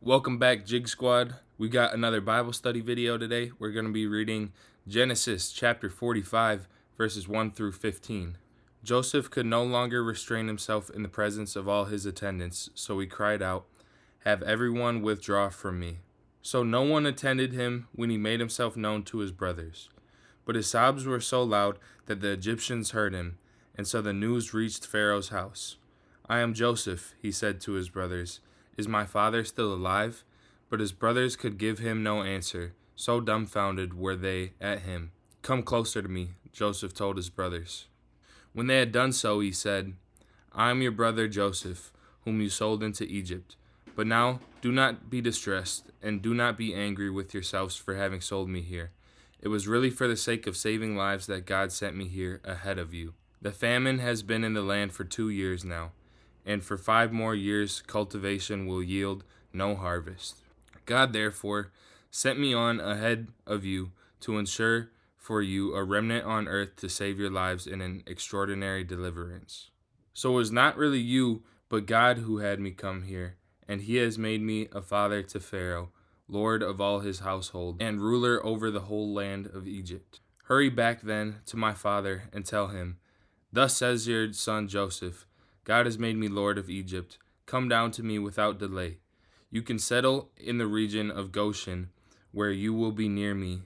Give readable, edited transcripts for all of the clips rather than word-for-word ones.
Welcome back, Jig Squad. We got another Bible study video today. We're going to be reading Genesis chapter 45, verses 1 through 15. Joseph could no longer restrain himself in the presence of all his attendants, so he cried out, "Have everyone withdraw from me." So no one attended him when he made himself known to his brothers. But his sobs were so loud that the Egyptians heard him, and so the news reached Pharaoh's house. "I am Joseph," he said to his brothers. "Is my father still alive?" But his brothers could give him no answer, so dumbfounded were they at him. "Come closer to me," Joseph told his brothers. When they had done so, he said, "I am your brother Joseph, whom you sold into Egypt. But now do not be distressed, and do not be angry with yourselves for having sold me here. It was really for the sake of saving lives that God sent me here ahead of you. The famine has been in the land for 2 years now, and for 5 more years cultivation will yield no harvest. God, therefore, sent me on ahead of you to ensure for you a remnant on earth to save your lives in an extraordinary deliverance. So it was not really you, but God who had me come here, and he has made me a father to Pharaoh, lord of all his household, and ruler over the whole land of Egypt. Hurry back then to my father and tell him, 'Thus says your son Joseph, God has made me lord of Egypt. Come down to me without delay. You can settle in the region of Goshen, where you will be near me,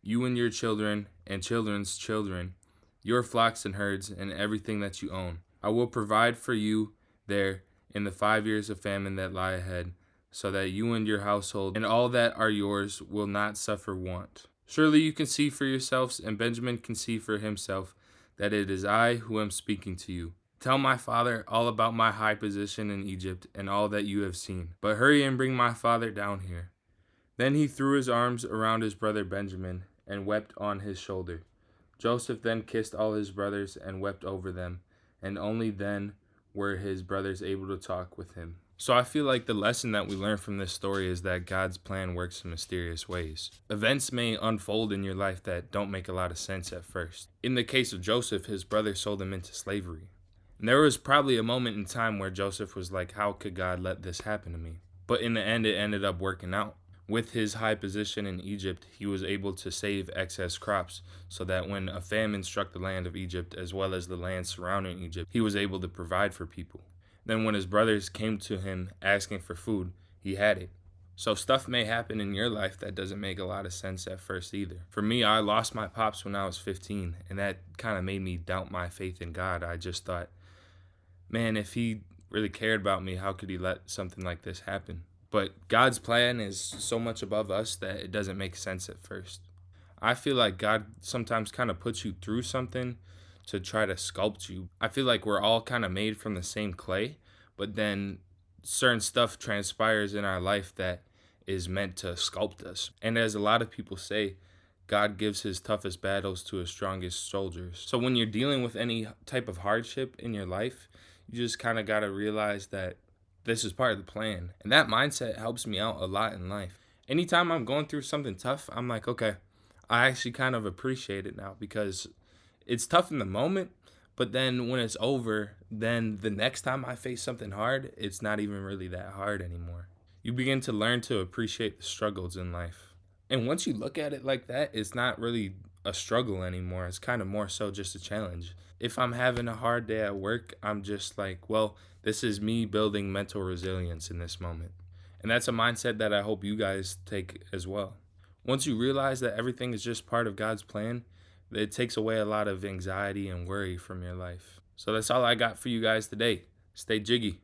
you and your children and children's children, your flocks and herds, and everything that you own. I will provide for you there in the 5 years of famine that lie ahead, so that you and your household and all that are yours will not suffer want. Surely you can see for yourselves, and Benjamin can see for himself, that it is I who am speaking to you. Tell my father all about my high position in Egypt and all that you have seen. But hurry and bring my father down here.' Then he threw his arms around his brother Benjamin and wept on his shoulder. Joseph then kissed all his brothers and wept over them, and only then were his brothers able to talk with him. So I feel like the lesson that we learn from this story is that God's plan works in mysterious ways. Events may unfold in your life that don't make a lot of sense at first. In the case of Joseph, his brothers sold him into slavery. And there was probably a moment in time where Joseph was like, how could God let this happen to me? But in the end, it ended up working out. With his high position in Egypt, he was able to save excess crops so that when a famine struck the land of Egypt as well as the land surrounding Egypt, he was able to provide for people. Then when his brothers came to him asking for food, he had it. So stuff may happen in your life that doesn't make a lot of sense at first either. For me, I lost my pops when I was 15, and that kind of made me doubt my faith in God. I just thought, man, if he really cared about me, how could he let something like this happen? But God's plan is so much above us that it doesn't make sense at first. I feel like God sometimes kind of puts you through something to try to sculpt you. I feel like we're all kind of made from the same clay, but then certain stuff transpires in our life that is meant to sculpt us. And as a lot of people say, God gives his toughest battles to his strongest soldiers. So when you're dealing with any type of hardship in your life, you just kind of got to realize that this is part of the plan. And that mindset helps me out a lot in life. Anytime I'm going through something tough, I'm like, okay, I actually kind of appreciate it now, because it's tough in the moment, but then when it's over, then the next time I face something hard, it's not even really that hard anymore. You begin to learn to appreciate the struggles in life. And once you look at it like that, it's not really a struggle anymore. It's kind of more so just a challenge. If I'm having a hard day at work, I'm just like, well, this is me building mental resilience in this moment. And that's a mindset that I hope you guys take as well. Once you realize that everything is just part of God's plan, it takes away a lot of anxiety and worry from your life. So that's all I got for you guys today. Stay jiggy.